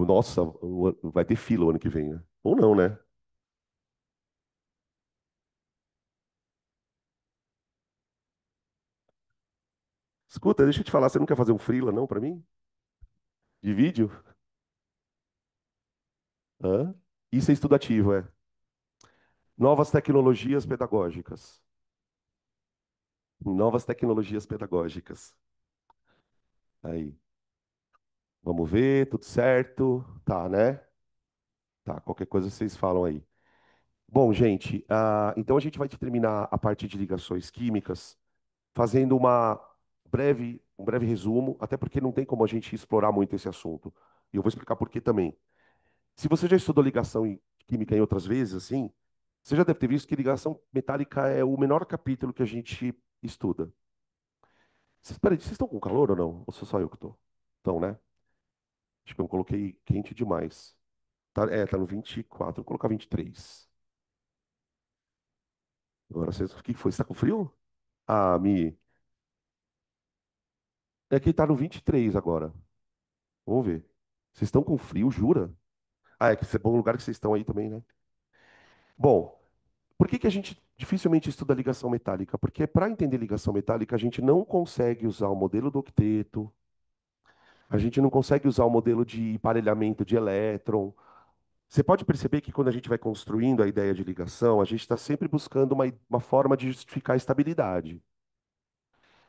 Nossa, vai ter fila o ano que vem, né? Ou não, né? Escuta, deixa eu te falar, você não quer fazer um freela, não, pra mim? De vídeo? Hã? Isso é estudativo, é. Novas tecnologias pedagógicas. Novas tecnologias pedagógicas. Aí, vamos ver, tudo certo? Tá, né? Tá, qualquer coisa vocês falam aí. Bom, gente, então a gente vai terminar a parte de ligações químicas fazendo um breve resumo, até porque não tem como a gente explorar muito esse assunto. E eu vou explicar por quê também. Se você já estudou química em outras vezes, assim, você já deve ter visto que ligação metálica é o menor capítulo que a gente estuda. Peraí, vocês estão com calor ou não? Ou sou só eu que estou? Estão, né? Acho que eu coloquei quente demais. Tá no 24, vou colocar 23. Agora, o que foi? Você tá com frio? Ah, é que tá no 23 agora. Vamos ver. Vocês estão com frio, jura? Ah, é que é bom lugar que vocês estão aí também, né? Bom, por que que a gente dificilmente estuda ligação metálica? Porque para entender ligação metálica, a gente não consegue usar o modelo do octeto, a gente não consegue usar o modelo de emparelhamento de elétron. Você pode perceber que quando a gente vai construindo a ideia de ligação, a gente está sempre buscando uma forma de justificar a estabilidade.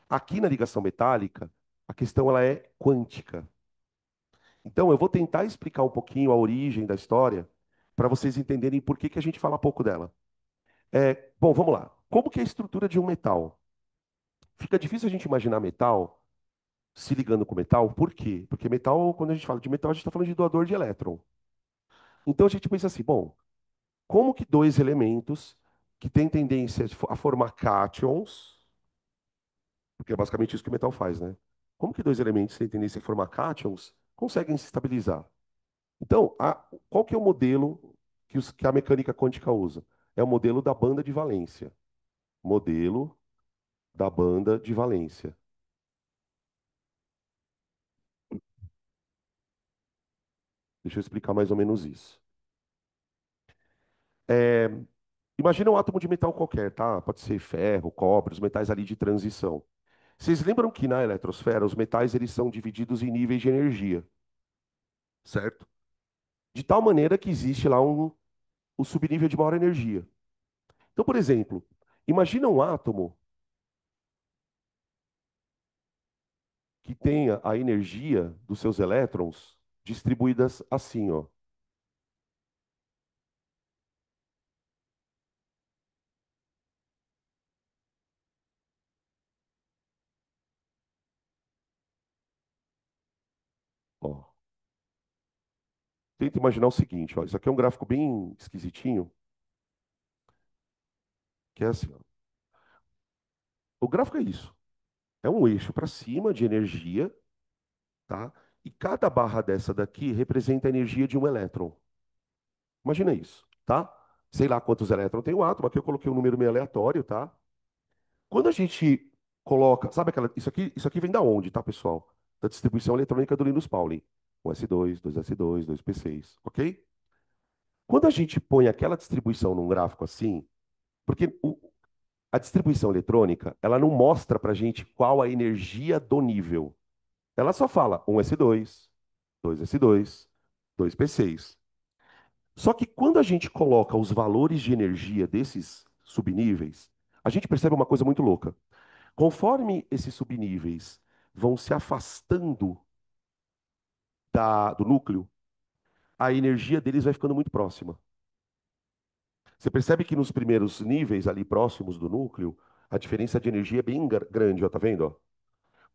Aqui na ligação metálica, a questão ela é quântica. Então, eu vou tentar explicar um pouquinho a origem da história para vocês entenderem por que que a gente fala pouco dela. Bom, vamos lá. Como que é a estrutura de um metal? Fica difícil a gente imaginar metal se ligando com metal. Por quê? Porque metal, quando a gente fala de metal, a gente está falando de doador de elétron. Então a gente pensa assim, bom, como que dois elementos que têm tendência a formar cátions, porque é basicamente isso que o metal faz, né? Como que dois elementos que têm tendência a formar cátions conseguem se estabilizar? Então, qual que é o modelo que a mecânica quântica usa? É o modelo da banda de valência. Modelo da banda de valência. Deixa eu explicar mais ou menos isso. É, Imagina um átomo de metal qualquer, tá? Pode ser ferro, cobre, os metais ali de transição. Vocês lembram que na eletrosfera os metais eles são divididos em níveis de energia, certo? De tal maneira que existe lá o subnível de maior energia. Então, por exemplo, imagina um átomo que tenha a energia dos seus elétrons distribuídas assim, ó. Ó. Tenta imaginar o seguinte, ó. Isso aqui é um gráfico bem esquisitinho, que é assim, ó. O gráfico é isso. É um eixo para cima de energia, tá? E cada barra dessa daqui representa a energia de um elétron. Imagina isso, tá? Sei lá quantos elétrons tem o átomo, aqui eu coloquei um número meio aleatório, tá? Quando a gente coloca, sabe aquela, isso aqui vem da onde, tá, pessoal? Da distribuição eletrônica do Linus Pauling. Um S2, dois S2, dois P6, ok? Quando a gente põe aquela distribuição num gráfico assim, porque a distribuição eletrônica, ela não mostra pra gente qual a energia do nível. Ela só fala um S2, dois S2, dois P6. Só que quando a gente coloca os valores de energia desses subníveis, a gente percebe uma coisa muito louca. Conforme esses subníveis vão se afastando do núcleo, a energia deles vai ficando muito próxima. Você percebe que nos primeiros níveis ali próximos do núcleo, a diferença de energia é bem grande, ó, tá vendo? Ó?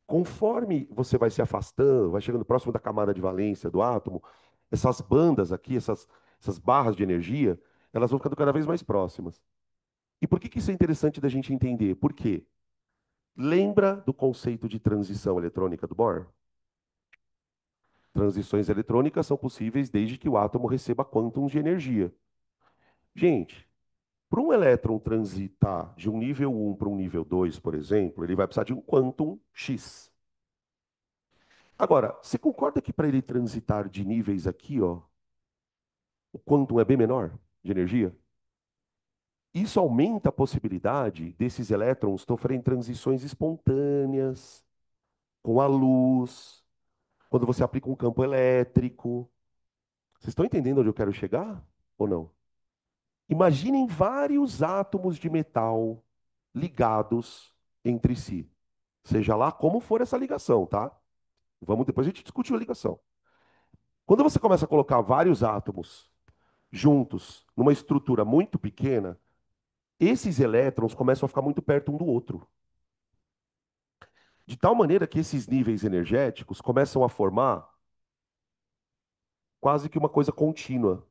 Conforme você vai se afastando, vai chegando próximo da camada de valência do átomo, essas bandas aqui, essas barras de energia, elas vão ficando cada vez mais próximas. E por que que isso é interessante da gente entender? Por quê? Lembra do conceito de transição eletrônica do Bohr? Transições eletrônicas são possíveis desde que o átomo receba quântons de energia. Gente, para um elétron transitar de um nível 1 para um nível 2, por exemplo, ele vai precisar de um quantum X. Agora, você concorda que para ele transitar de níveis aqui, ó, o quantum é bem menor de energia? Isso aumenta a possibilidade desses elétrons sofrerem transições espontâneas com a luz, quando você aplica um campo elétrico. Vocês estão entendendo onde eu quero chegar? Ou não? Imaginem vários átomos de metal ligados entre si. Seja lá como for essa ligação, tá? Vamos depois a gente discute a ligação. Quando você começa a colocar vários átomos juntos numa estrutura muito pequena, esses elétrons começam a ficar muito perto um do outro. De tal maneira que esses níveis energéticos começam a formar quase que uma coisa contínua.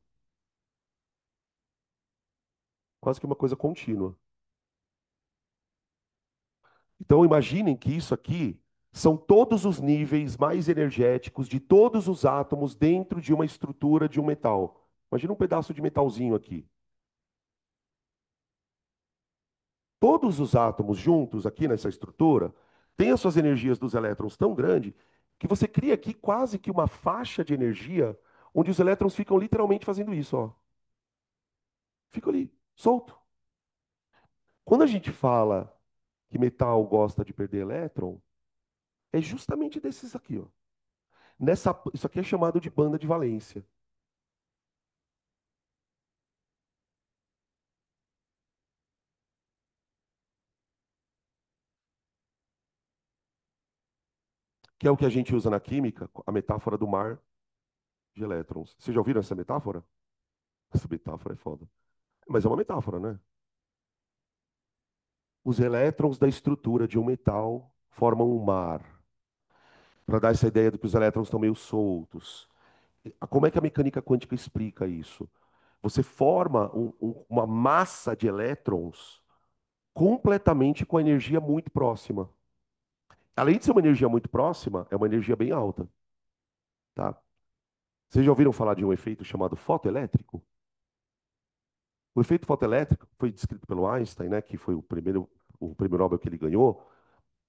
Quase que uma coisa contínua. Então imaginem que isso aqui são todos os níveis mais energéticos de todos os átomos dentro de uma estrutura de um metal. Imagina um pedaço de metalzinho aqui. Todos os átomos juntos aqui nessa estrutura têm as suas energias dos elétrons tão grande que você cria aqui quase que uma faixa de energia onde os elétrons ficam literalmente fazendo isso, ó. Ficam ali, solto. Quando a gente fala que metal gosta de perder elétron, é justamente desses aqui, ó. Isso aqui é chamado de banda de valência, que é o que a gente usa na química, a metáfora do mar de elétrons. Vocês já ouviram essa metáfora? Essa metáfora é foda. Mas é uma metáfora, né? Os elétrons da estrutura de um metal formam um mar, para dar essa ideia de que os elétrons estão meio soltos. Como é que a mecânica quântica explica isso? Você forma uma massa de elétrons completamente com a energia muito próxima. Além de ser uma energia muito próxima, é uma energia bem alta, tá? Vocês já ouviram falar de um efeito chamado fotoelétrico? O efeito fotoelétrico foi descrito pelo Einstein, né, que foi o prêmio Nobel que ele ganhou.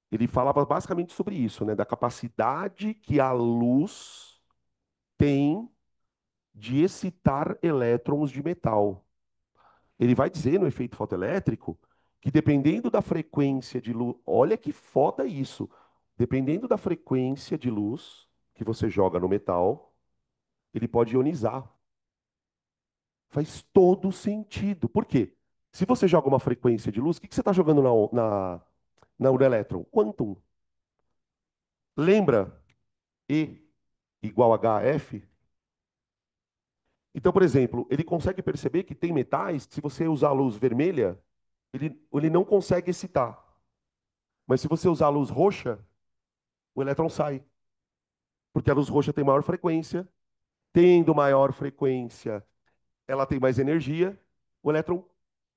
Ele falava basicamente sobre isso, né, da capacidade que a luz tem de excitar elétrons de metal. Ele vai dizer no efeito fotoelétrico que dependendo da frequência de luz, olha que foda isso, dependendo da frequência de luz que você joga no metal, ele pode ionizar. Faz todo sentido. Por quê? Se você joga uma frequência de luz, o que você está jogando no elétron? Quantum. Lembra E igual a HF? Então, por exemplo, ele consegue perceber que tem metais que, se você usar a luz vermelha, ele não consegue excitar. Mas se você usar a luz roxa, o elétron sai. Porque a luz roxa tem maior frequência. Tendo maior frequência, ela tem mais energia, o elétron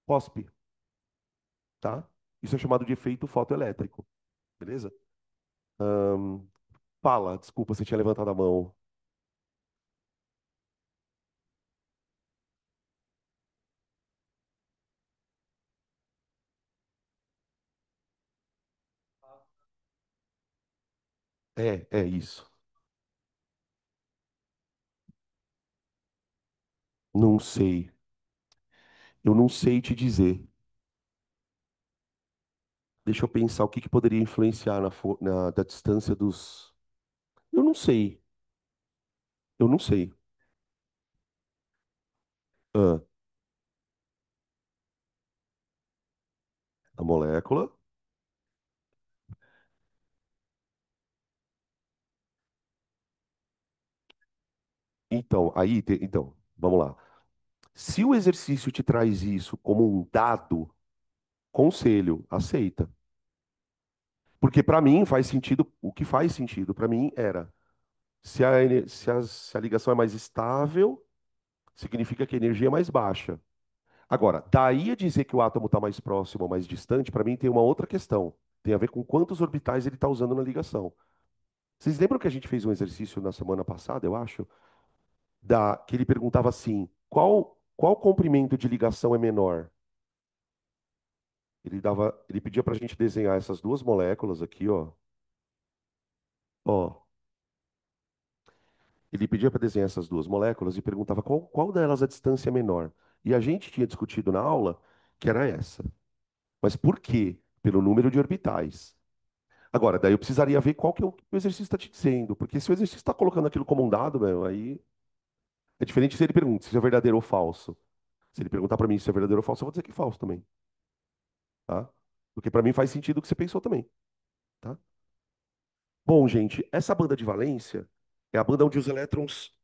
cospe, tá? Isso é chamado de efeito fotoelétrico, beleza? Fala, desculpa, você tinha levantado a mão. É isso. Não sei. Eu não sei te dizer. Deixa eu pensar o que que poderia influenciar da distância dos. Eu não sei. Eu não sei. Ah, a molécula. Então, vamos lá. Se o exercício te traz isso como um dado, conselho, aceita. Porque para mim faz sentido, o que faz sentido para mim era, se a ligação é mais estável, significa que a energia é mais baixa. Agora, daí a dizer que o átomo está mais próximo ou mais distante, para mim tem uma outra questão. Tem a ver com quantos orbitais ele está usando na ligação. Vocês lembram que a gente fez um exercício na semana passada, eu acho, que ele perguntava assim: qual comprimento de ligação é menor? Ele pedia para a gente desenhar essas duas moléculas aqui, ó. Ó. Ele pedia para desenhar essas duas moléculas e perguntava qual delas a distância menor. E a gente tinha discutido na aula que era essa. Mas por quê? Pelo número de orbitais. Agora, daí eu precisaria ver qual que é o que o exercício está te dizendo. Porque se o exercício está colocando aquilo como um dado, meu, aí é diferente se ele pergunta se é verdadeiro ou falso. Se ele perguntar para mim se é verdadeiro ou falso, eu vou dizer que é falso também, tá? Porque para mim faz sentido o que você pensou também, tá? Bom, gente, essa banda de valência é a banda onde os elétrons,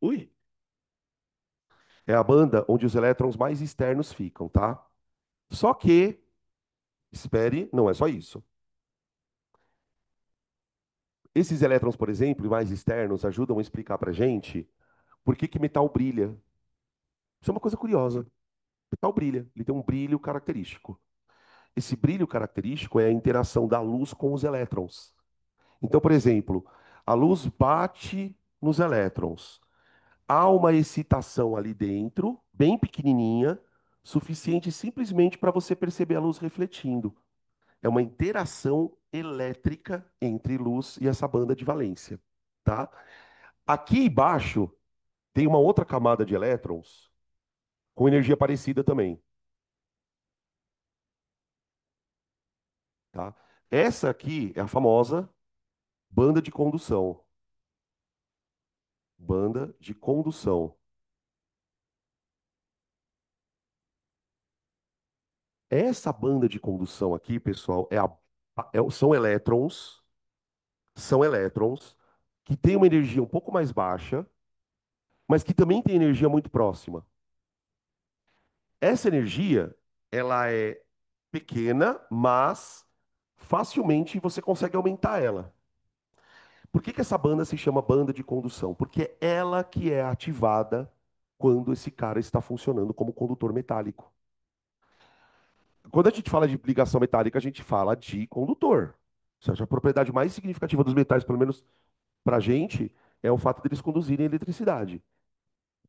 é a banda onde os elétrons mais externos ficam, tá? Só que, espere, não é só isso. Esses elétrons, por exemplo, mais externos, ajudam a explicar pra gente por que que metal brilha. Isso é uma coisa curiosa. Metal brilha, ele tem um brilho característico. Esse brilho característico é a interação da luz com os elétrons. Então, por exemplo, a luz bate nos elétrons. Há uma excitação ali dentro, bem pequenininha, suficiente simplesmente para você perceber a luz refletindo. É uma interação elétrica entre luz e essa banda de valência, tá? Aqui embaixo tem uma outra camada de elétrons com energia parecida também, tá? Essa aqui é a famosa banda de condução. Banda de condução. Essa banda de condução aqui, pessoal, são elétrons que têm uma energia um pouco mais baixa, mas que também têm energia muito próxima. Essa energia, ela é pequena, mas facilmente você consegue aumentar ela. Por que que essa banda se chama banda de condução? Porque é ela que é ativada quando esse cara está funcionando como condutor metálico. Quando a gente fala de ligação metálica, a gente fala de condutor. Ou seja, a propriedade mais significativa dos metais, pelo menos para a gente, é o fato deles conduzirem eletricidade.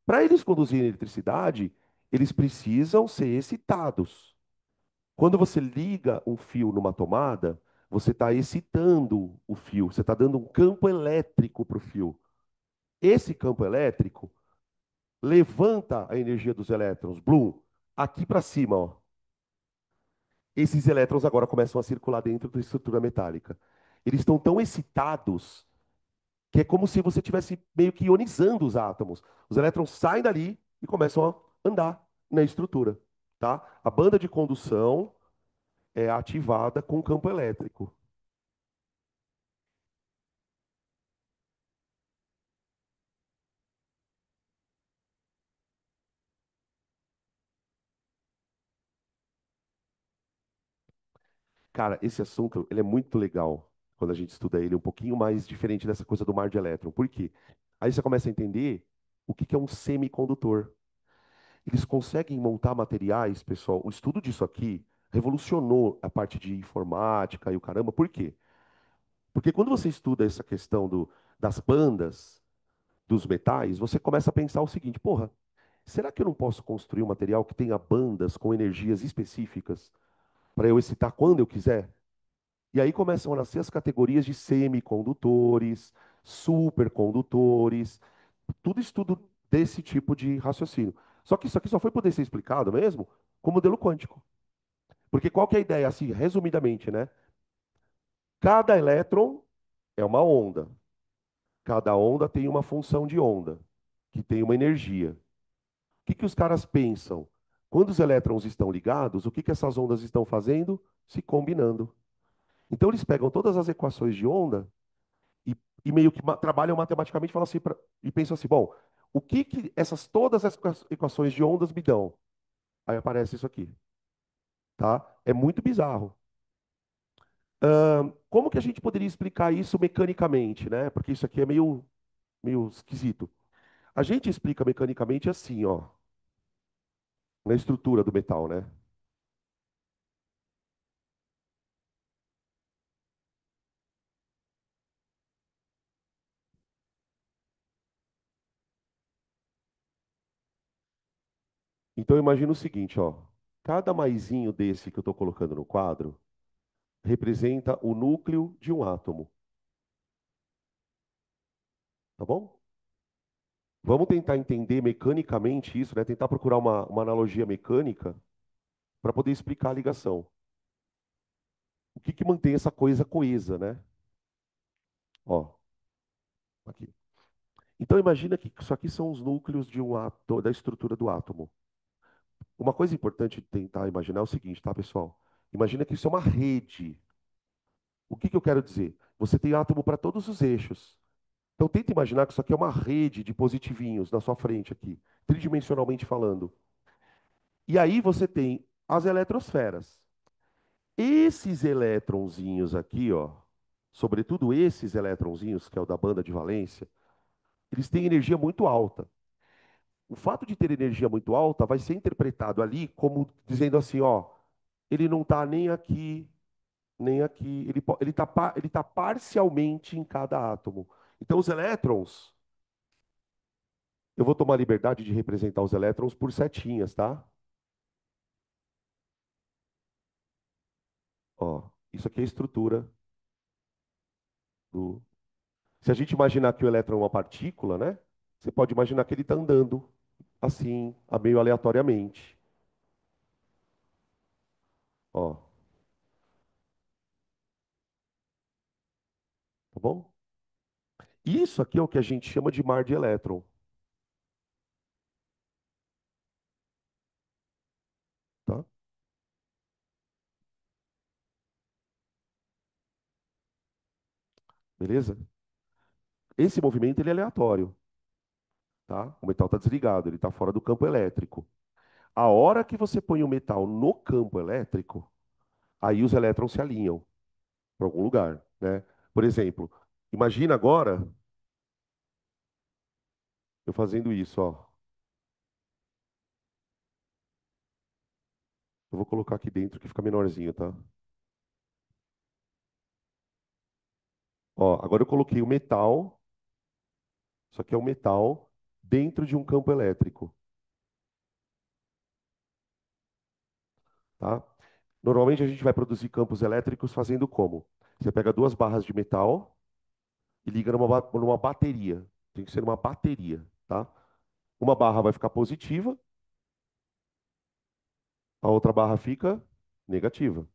Para eles conduzirem eletricidade, eles precisam ser excitados. Quando você liga um fio numa tomada, você está excitando o fio, você está dando um campo elétrico para o fio. Esse campo elétrico levanta a energia dos elétrons, Bloom, aqui para cima, ó. Esses elétrons agora começam a circular dentro da estrutura metálica. Eles estão tão excitados que é como se você estivesse meio que ionizando os átomos. Os elétrons saem dali e começam a andar na estrutura, tá? A banda de condução é ativada com campo elétrico. Cara, esse assunto, ele é muito legal quando a gente estuda ele, um pouquinho mais diferente dessa coisa do mar de elétron. Por quê? Aí você começa a entender o que que é um semicondutor. Eles conseguem montar materiais, pessoal. O estudo disso aqui revolucionou a parte de informática e o caramba. Por quê? Porque quando você estuda essa questão das bandas dos metais, você começa a pensar o seguinte: porra, será que eu não posso construir um material que tenha bandas com energias específicas para eu excitar quando eu quiser? E aí começam a nascer as categorias de semicondutores, supercondutores, tudo estudo desse tipo de raciocínio. Só que isso aqui só foi poder ser explicado mesmo com o modelo quântico. Porque qual que é a ideia, assim, resumidamente, né? Cada elétron é uma onda. Cada onda tem uma função de onda, que tem uma energia. O que que os caras pensam? Quando os elétrons estão ligados, o que que essas ondas estão fazendo? Se combinando. Então eles pegam todas as equações de onda e meio que trabalham matematicamente e falam assim e pensam assim, bom, o que que todas essas equações de ondas me dão? Aí aparece isso aqui, tá? É muito bizarro. Como que a gente poderia explicar isso mecanicamente, né? Porque isso aqui é meio esquisito. A gente explica mecanicamente assim, ó, na estrutura do metal, né? Então imagina o seguinte, ó, cada maisinho desse que eu estou colocando no quadro representa o núcleo de um átomo, tá bom? Vamos tentar entender mecanicamente isso, né? Tentar procurar uma analogia mecânica para poder explicar a ligação. O que que mantém essa coisa coesa, né? Ó, aqui. Então imagina que isso aqui são os núcleos de um átomo, da estrutura do átomo. Uma coisa importante de tentar imaginar é o seguinte, tá, pessoal? Imagina que isso é uma rede. O que que eu quero dizer? Você tem átomo para todos os eixos. Então tenta imaginar que isso aqui é uma rede de positivinhos na sua frente aqui, tridimensionalmente falando. E aí você tem as eletrosferas. Esses elétronzinhos aqui, ó, sobretudo esses elétronzinhos, que é o da banda de valência, eles têm energia muito alta. O fato de ter energia muito alta vai ser interpretado ali como dizendo assim, ó, ele não está nem aqui, nem aqui, ele tá parcialmente em cada átomo. Então os elétrons, eu vou tomar a liberdade de representar os elétrons por setinhas, tá? Ó, isso aqui é a estrutura do. Se a gente imaginar que o elétron é uma partícula, né? Você pode imaginar que ele está andando assim, meio aleatoriamente. Ó, tá bom? Isso aqui é o que a gente chama de mar de elétron, tá? Beleza? Esse movimento ele é aleatório, tá? O metal está desligado, ele está fora do campo elétrico. A hora que você põe o metal no campo elétrico, aí os elétrons se alinham para algum lugar, né? Por exemplo, imagina agora eu fazendo isso, ó. Eu vou colocar aqui dentro que fica menorzinho, tá? Ó, agora eu coloquei o metal, isso aqui é o metal, dentro de um campo elétrico, tá? Normalmente a gente vai produzir campos elétricos fazendo como? Você pega duas barras de metal e liga numa bateria. Tem que ser uma bateria, tá? Uma barra vai ficar positiva, a outra barra fica negativa,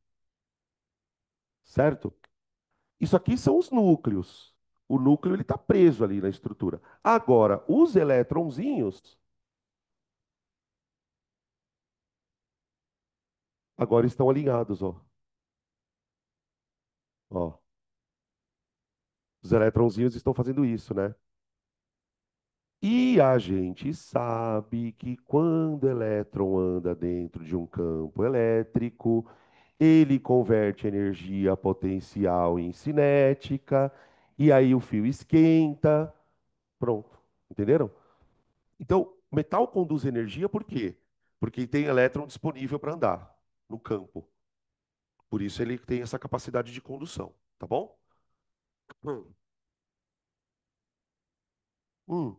certo? Isso aqui são os núcleos. O núcleo ele está preso ali na estrutura. Agora, os elétronzinhos agora estão alinhados, ó. Ó, os elétronzinhos estão fazendo isso, né? E a gente sabe que quando o elétron anda dentro de um campo elétrico, ele converte energia potencial em cinética, e aí o fio esquenta. Pronto. Entenderam? Então, metal conduz energia por quê? Porque tem elétron disponível para andar no campo. Por isso ele tem essa capacidade de condução, tá bom? Hum. Hum.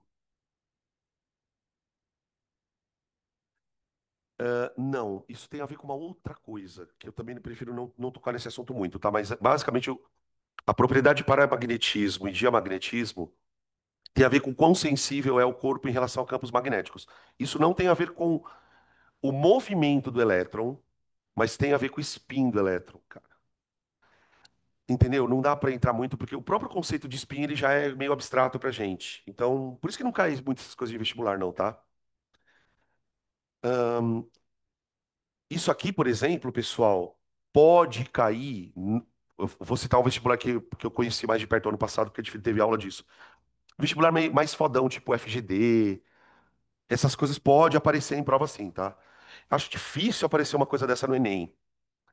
Não, isso tem a ver com uma outra coisa, que eu também prefiro não tocar nesse assunto muito, tá? Mas basicamente a propriedade de paramagnetismo e diamagnetismo tem a ver com quão sensível é o corpo em relação a campos magnéticos. Isso não tem a ver com o movimento do elétron, mas tem a ver com o spin do elétron, cara. Entendeu? Não dá para entrar muito, porque o próprio conceito de spin ele já é meio abstrato pra gente. Então, por isso que não cai muitas coisas de vestibular, não, tá? Isso aqui, por exemplo, pessoal, pode cair. Eu vou citar um vestibular que eu conheci mais de perto ano passado, porque a gente teve aula disso. Vestibular mais fodão, tipo FGD, essas coisas pode aparecer em prova assim, tá? Acho difícil aparecer uma coisa dessa no Enem.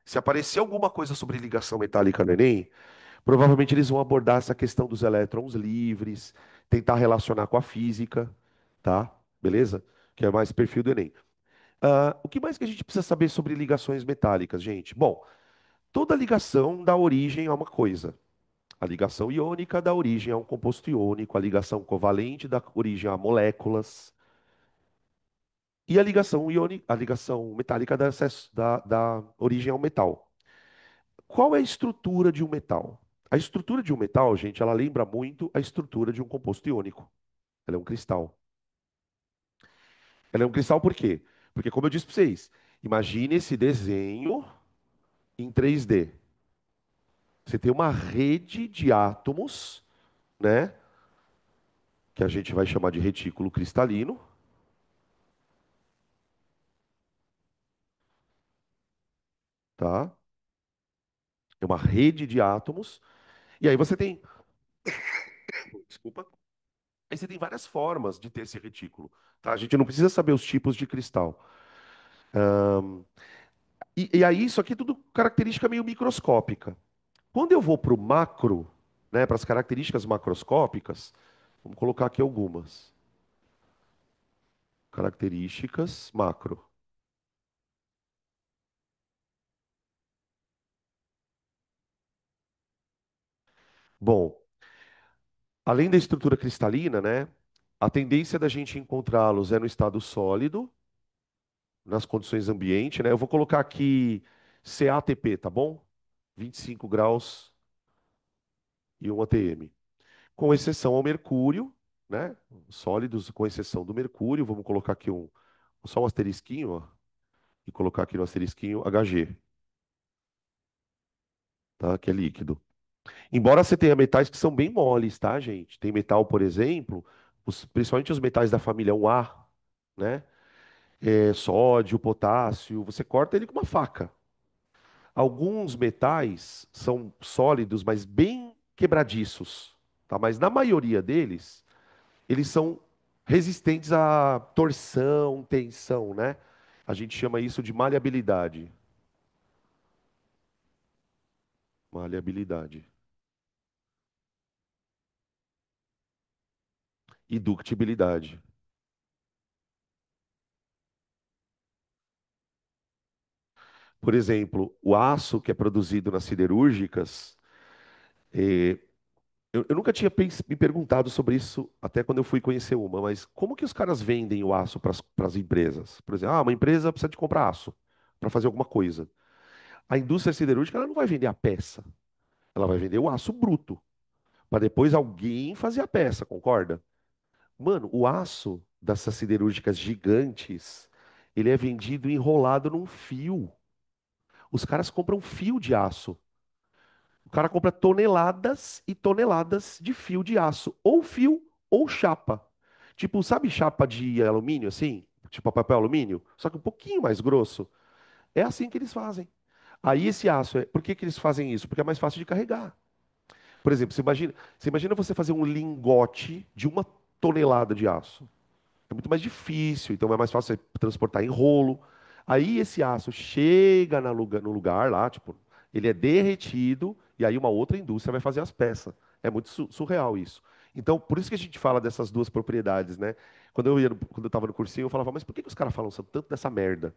Se aparecer alguma coisa sobre ligação metálica no Enem, provavelmente eles vão abordar essa questão dos elétrons livres, tentar relacionar com a física, tá? Beleza? Que é mais perfil do Enem. O que mais que a gente precisa saber sobre ligações metálicas, gente? Bom, toda ligação dá origem a uma coisa. A ligação iônica dá origem a um composto iônico, a ligação covalente dá origem a moléculas, e a ligação metálica dá origem ao metal. Qual é a estrutura de um metal? A estrutura de um metal, gente, ela lembra muito a estrutura de um composto iônico. Ela é um cristal. Ela é um cristal por quê? Porque, como eu disse para vocês, imagine esse desenho em 3D. Você tem uma rede de átomos, né? Que a gente vai chamar de retículo cristalino, tá? É uma rede de átomos. E aí você tem, desculpa, aí você tem várias formas de ter esse retículo, tá? A gente não precisa saber os tipos de cristal. E aí isso aqui é tudo característica meio microscópica. Quando eu vou para o macro, né, para as características macroscópicas, vamos colocar aqui algumas. Características macro. Bom, além da estrutura cristalina, né, a tendência da gente encontrá-los é no estado sólido, nas condições ambiente, né? Eu vou colocar aqui CATP, tá bom? 25 graus e 1 atm. Com exceção ao mercúrio, né? Sólidos com exceção do mercúrio, vamos colocar aqui só um asterisquinho, ó, e colocar aqui no asterisquinho Hg, tá? Que é líquido. Embora você tenha metais que são bem moles, tá, gente? Tem metal, por exemplo, principalmente os metais da família 1A, né? Sódio, potássio, você corta ele com uma faca. Alguns metais são sólidos, mas bem quebradiços, tá? Mas na maioria deles, eles são resistentes à torção, tensão, né? A gente chama isso de maleabilidade. Maleabilidade. E ductibilidade. Por exemplo, o aço que é produzido nas siderúrgicas, eh, eu nunca tinha me perguntado sobre isso até quando eu fui conhecer uma, mas como que os caras vendem o aço para as empresas? Por exemplo, uma empresa precisa de comprar aço para fazer alguma coisa. A indústria siderúrgica ela não vai vender a peça, ela vai vender o aço bruto, para depois alguém fazer a peça, concorda? Mano, o aço dessas siderúrgicas gigantes, ele é vendido enrolado num fio. Os caras compram fio de aço. O cara compra toneladas e toneladas de fio de aço, ou fio ou chapa. Tipo, sabe chapa de alumínio assim? Tipo papel alumínio, só que um pouquinho mais grosso. É assim que eles fazem. Aí esse aço, por que que eles fazem isso? Porque é mais fácil de carregar. Por exemplo, você imagina você fazer um lingote de 1 tonelada de aço. É muito mais difícil, então é mais fácil você transportar em rolo. Aí esse aço chega no lugar lá, tipo, ele é derretido e aí uma outra indústria vai fazer as peças. É muito surreal isso. Então, por isso que a gente fala dessas duas propriedades, né? Quando eu estava no cursinho, eu falava, mas por que que os caras falam tanto dessa merda?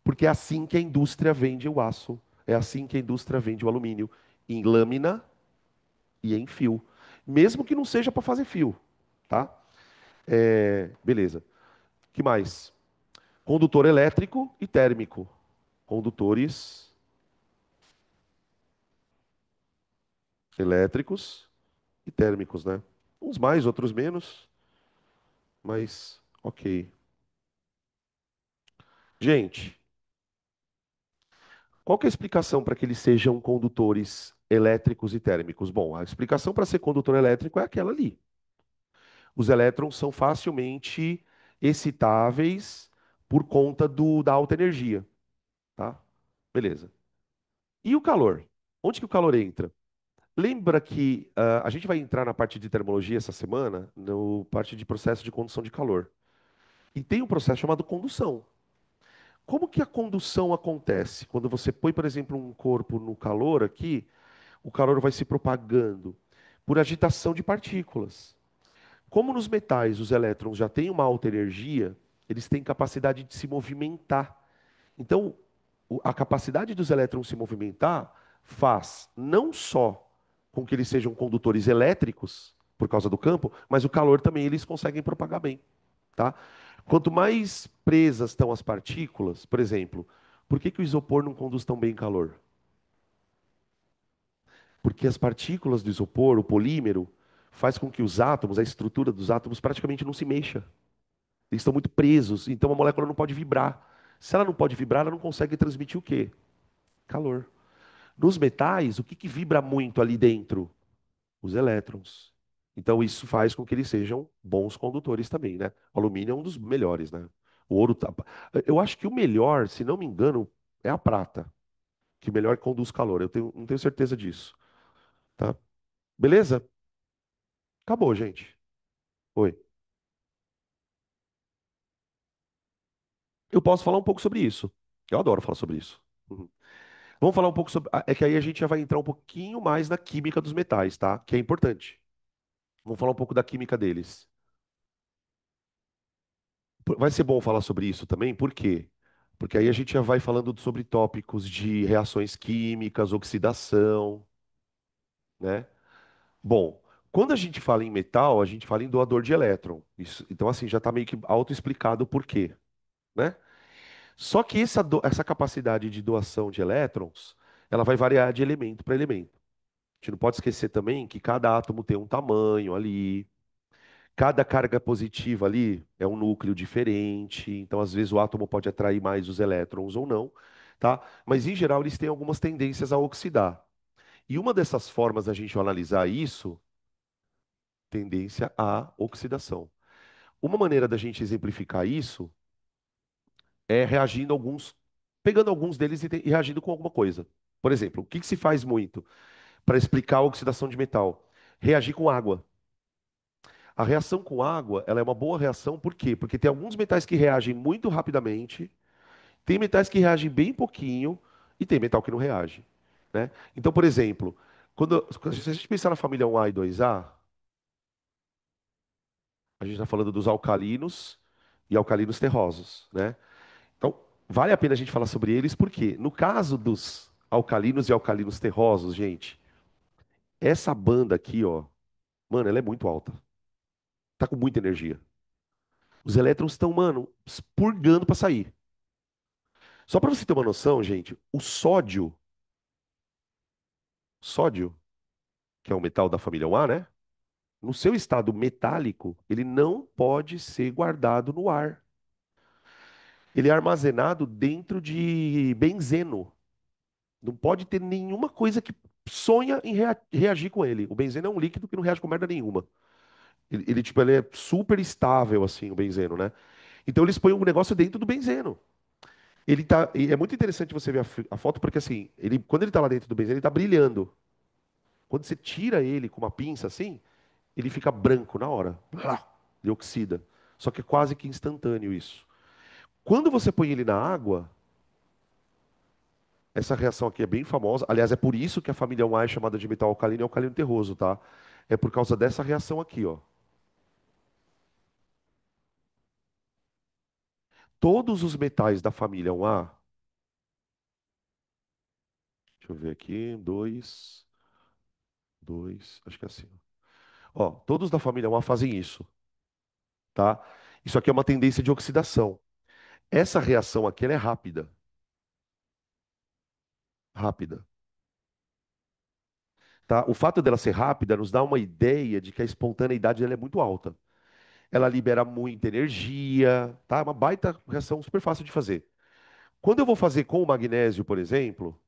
Porque é assim que a indústria vende o aço. É assim que a indústria vende o alumínio. Em lâmina e em fio. Mesmo que não seja para fazer fio, tá? Beleza. Que mais? Condutor elétrico e térmico. Condutores elétricos e térmicos, né? Uns mais, outros menos, mas ok. Gente, qual que é a explicação para que eles sejam condutores elétricos e térmicos? Bom, a explicação para ser condutor elétrico é aquela ali. Os elétrons são facilmente excitáveis por conta da alta energia, tá? Beleza. E o calor? Onde que o calor entra? Lembra que a gente vai entrar na parte de termologia essa semana, no parte de processo de condução de calor. E tem um processo chamado condução. Como que a condução acontece? Quando você põe, por exemplo, um corpo no calor aqui, o calor vai se propagando por agitação de partículas. Como nos metais os elétrons já têm uma alta energia, eles têm capacidade de se movimentar. Então, a capacidade dos elétrons se movimentar faz não só com que eles sejam condutores elétricos, por causa do campo, mas o calor também eles conseguem propagar bem, tá? Quanto mais presas estão as partículas, por exemplo, por que que o isopor não conduz tão bem calor? Porque as partículas do isopor, o polímero, faz com que os átomos, a estrutura dos átomos praticamente não se mexa. Eles estão muito presos, então a molécula não pode vibrar. Se ela não pode vibrar, ela não consegue transmitir o quê? Calor. Nos metais, o que que vibra muito ali dentro? Os elétrons. Então isso faz com que eles sejam bons condutores também, né? O alumínio é um dos melhores, né? O ouro tá... Eu acho que o melhor, se não me engano, é a prata, que melhor conduz calor. Não tenho certeza disso, tá? Beleza? Acabou, gente. Oi. Eu posso falar um pouco sobre isso. Eu adoro falar sobre isso. Uhum. Vamos falar um pouco sobre. É que aí a gente já vai entrar um pouquinho mais na química dos metais, tá? Que é importante. Vamos falar um pouco da química deles. Vai ser bom falar sobre isso também, por quê? Porque aí a gente já vai falando sobre tópicos de reações químicas, oxidação, né? Bom, quando a gente fala em metal, a gente fala em doador de elétron. Então, assim, já está meio que autoexplicado o porquê, né? Só que essa capacidade de doação de elétrons, ela vai variar de elemento para elemento. A gente não pode esquecer também que cada átomo tem um tamanho ali, cada carga positiva ali é um núcleo diferente, então às vezes o átomo pode atrair mais os elétrons ou não, tá? Mas em geral eles têm algumas tendências a oxidar. E uma dessas formas da gente analisar isso, tendência à oxidação. Uma maneira da gente exemplificar isso é reagindo a alguns, pegando alguns deles e reagindo com alguma coisa. Por exemplo, o que que se faz muito para explicar a oxidação de metal? Reagir com água. A reação com água, ela é uma boa reação, por quê? Porque tem alguns metais que reagem muito rapidamente, tem metais que reagem bem pouquinho e tem metal que não reage, né? Então, por exemplo, se a gente pensar na família 1A e 2A, a gente está falando dos alcalinos e alcalinos terrosos, né? Então, vale a pena a gente falar sobre eles, porque no caso dos alcalinos e alcalinos terrosos, gente, essa banda aqui, ó, mano, ela é muito alta. Tá com muita energia. Os elétrons estão, mano, purgando para sair. Só para você ter uma noção, gente, o sódio, que é um metal da família 1A, né? No seu estado metálico, ele não pode ser guardado no ar. Ele é armazenado dentro de benzeno. Não pode ter nenhuma coisa que sonha em reagir com ele. O benzeno é um líquido que não reage com merda nenhuma. Tipo, ele é super estável, assim, o benzeno, né? Então eles põem um negócio dentro do benzeno. E é muito interessante você ver a foto, porque assim, quando ele tá lá dentro do benzeno, ele tá brilhando. Quando você tira ele com uma pinça assim, ele fica branco na hora. Blá, ele oxida. Só que é quase que instantâneo isso. Quando você põe ele na água, essa reação aqui é bem famosa. Aliás, é por isso que a família 1A é chamada de metal alcalino e alcalino terroso, tá? É por causa dessa reação aqui, ó. Todos os metais da família 1A, deixa eu ver aqui, dois, acho que é assim. Ó, todos da família 1A fazem isso, tá? Isso aqui é uma tendência de oxidação. Essa reação aqui, ela é rápida, rápida. Tá? O fato dela ser rápida nos dá uma ideia de que a espontaneidade dela é muito alta. Ela libera muita energia, tá? É uma baita reação super fácil de fazer. Quando eu vou fazer com o magnésio, por exemplo,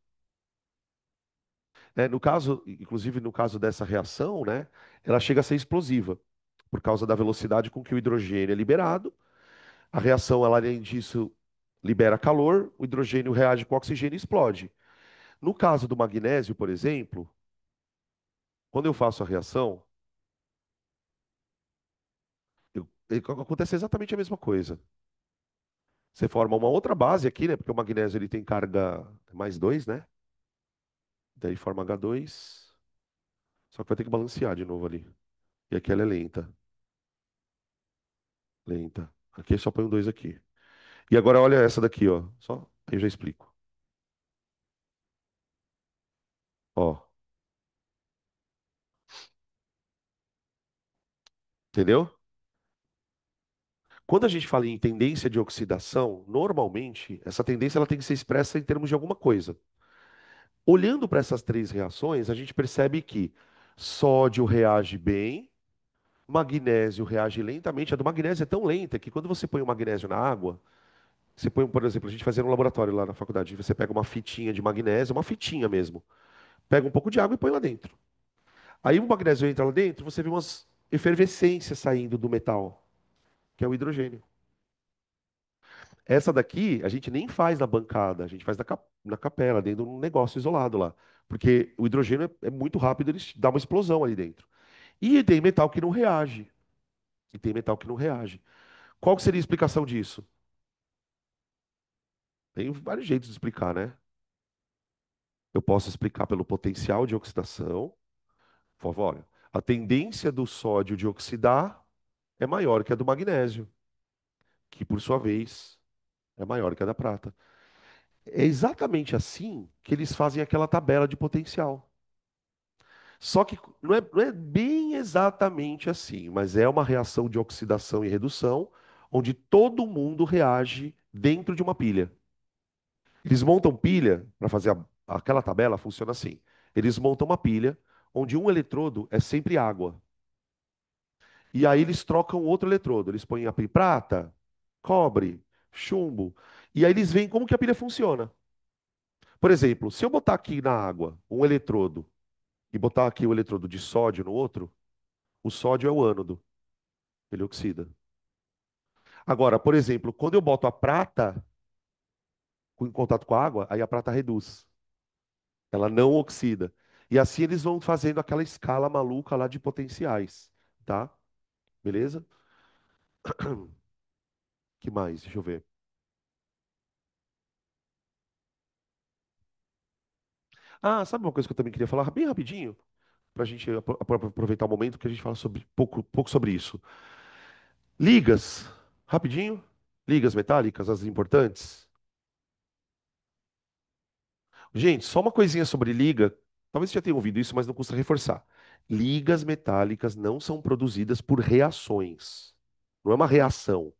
né, no caso, inclusive no caso dessa reação, né, ela chega a ser explosiva, por causa da velocidade com que o hidrogênio é liberado. A reação, ela, além disso, libera calor, o hidrogênio reage com o oxigênio e explode. No caso do magnésio, por exemplo, quando eu faço a reação, acontece exatamente a mesma coisa. Você forma uma outra base aqui, né? Porque o magnésio ele tem carga mais 2, né? Daí forma H2. Só que vai ter que balancear de novo ali. E aqui ela é lenta. Lenta. Aqui só põe um 2 aqui. E agora olha essa daqui, ó. Só aí eu já explico. Ó, entendeu? Quando a gente fala em tendência de oxidação, normalmente essa tendência ela tem que ser expressa em termos de alguma coisa. Olhando para essas três reações, a gente percebe que sódio reage bem, Magnésio reage lentamente. A do magnésio é tão lenta que quando você põe o magnésio na água, você põe, por exemplo, a gente fazia no laboratório lá na faculdade, você pega uma fitinha de magnésio, uma fitinha mesmo, pega um pouco de água e põe lá dentro. Aí o magnésio entra lá dentro, você vê umas efervescências saindo do metal, que é o hidrogênio. Essa daqui a gente nem faz na bancada, a gente faz na capela, dentro de um negócio isolado lá. Porque o hidrogênio é muito rápido, ele dá uma explosão ali dentro. E tem metal que não reage. E tem metal que não reage. Qual que seria a explicação disso? Tem vários jeitos de explicar, né? Eu posso explicar pelo potencial de oxidação. Por favor, olha, a tendência do sódio de oxidar é maior que a do magnésio, que por sua vez é maior que a da prata. É exatamente assim que eles fazem aquela tabela de potencial. Só que não é bem exatamente assim, mas é uma reação de oxidação e redução, onde todo mundo reage dentro de uma pilha. Eles montam pilha para fazer aquela tabela, funciona assim. Eles montam uma pilha onde um eletrodo é sempre água. E aí eles trocam outro eletrodo. Eles põem a prata, cobre, chumbo. E aí eles veem como que a pilha funciona. Por exemplo, se eu botar aqui na água um eletrodo e botar aqui o eletrodo de sódio no outro, o sódio é o ânodo, ele oxida. Agora, por exemplo, quando eu boto a prata em contato com a água, aí a prata reduz. Ela não oxida. E assim eles vão fazendo aquela escala maluca lá de potenciais, tá? Beleza? Que mais? Deixa eu ver. Ah, sabe uma coisa que eu também queria falar bem rapidinho? Para a gente aproveitar o momento que a gente fala sobre pouco sobre isso. Ligas, rapidinho. Ligas metálicas, as importantes. Gente, só uma coisinha sobre liga. Talvez você já tenha ouvido isso, mas não custa reforçar. Ligas metálicas não são produzidas por reações. Não é uma reação,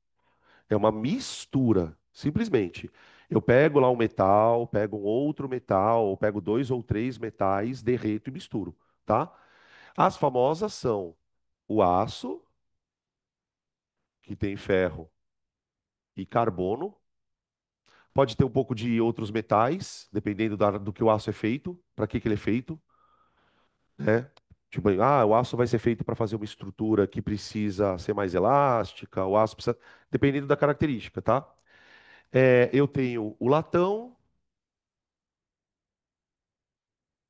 é uma mistura. Simplesmente. Eu pego lá um metal, pego um outro metal, ou pego dois ou três metais, derreto e misturo, tá? As famosas são o aço, que tem ferro e carbono. Pode ter um pouco de outros metais, dependendo do que o aço é feito, para que ele é feito, né? Tipo, o aço vai ser feito para fazer uma estrutura que precisa ser mais elástica, o aço precisa, dependendo da característica, tá? Eu tenho o latão,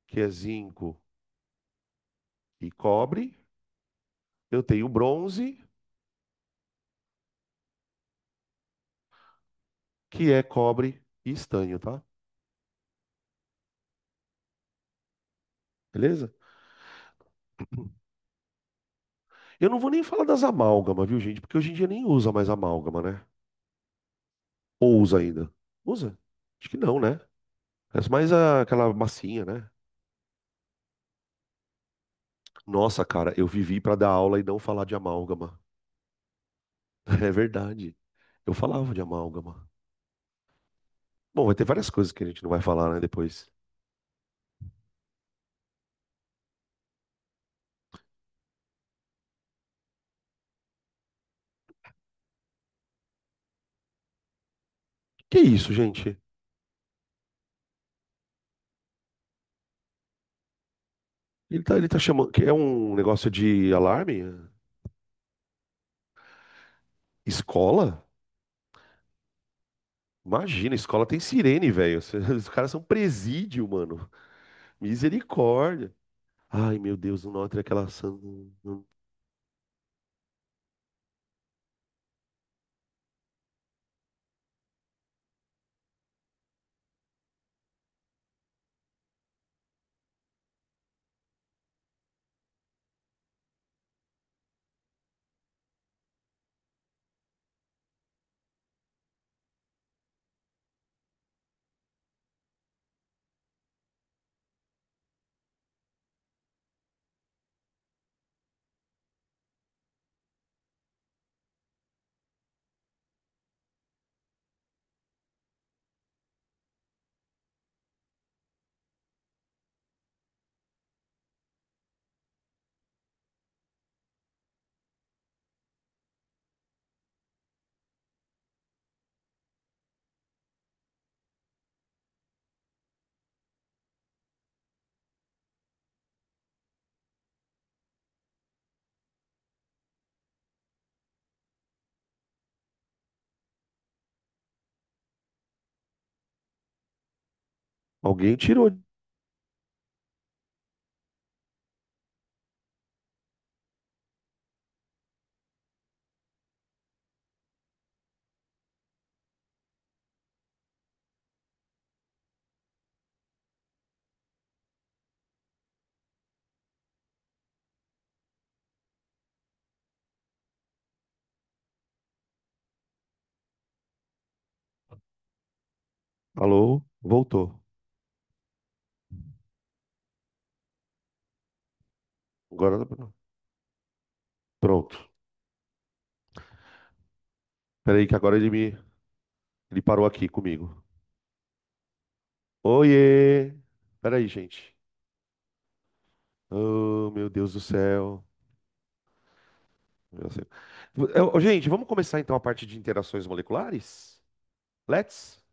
que é zinco e cobre. Eu tenho o bronze, que é cobre e estanho, tá? Beleza? Eu não vou nem falar das amálgamas, viu, gente? Porque hoje em dia nem usa mais amálgama, né? Ou usa ainda? Usa? Acho que não, né? É mais aquela massinha, né? Nossa, cara, eu vivi pra dar aula e não falar de amálgama. É verdade. Eu falava de amálgama. Bom, vai ter várias coisas que a gente não vai falar, né, depois. Que isso, gente? Ele tá chamando. Que é um negócio de alarme? Escola? Imagina, escola tem sirene, velho. Os caras são presídio, mano. Misericórdia. Ai, meu Deus, o Notre é aquela. Alguém tirou. Alô? Voltou. Agora pronto. Peraí que agora ele parou aqui comigo. Oiê! Peraí, gente. Oh, meu Deus do céu. Meu Deus do céu. Gente, vamos começar então a parte de interações moleculares? Let's?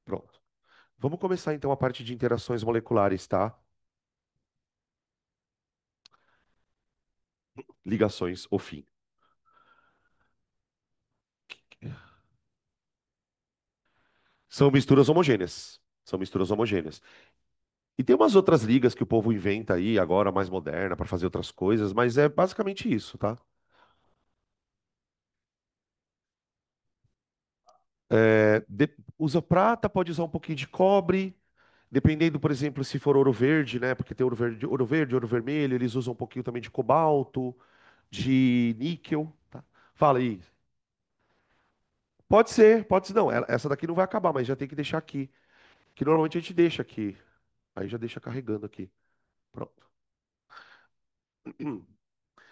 Pronto. Vamos começar então a parte de interações moleculares, tá? Ligações, ou fim. São misturas homogêneas. São misturas homogêneas. E tem umas outras ligas que o povo inventa aí, agora mais moderna, para fazer outras coisas, mas é basicamente isso, tá? Usa prata, pode usar um pouquinho de cobre, dependendo, por exemplo, se for ouro verde, né? Porque tem ouro verde, ouro vermelho, eles usam um pouquinho também de cobalto, de níquel, tá? Fala aí. Pode ser, não. Essa daqui não vai acabar, mas já tem que deixar aqui. Que normalmente a gente deixa aqui. Aí já deixa carregando aqui. Pronto.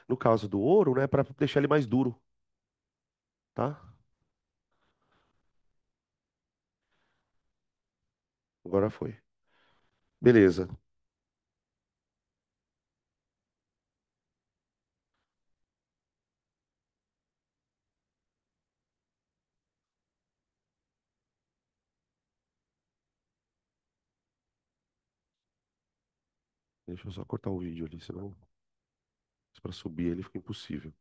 No caso do ouro, né, para deixar ele mais duro, tá? Agora foi. Beleza. Deixa eu só cortar o vídeo ali, senão para subir ele fica impossível.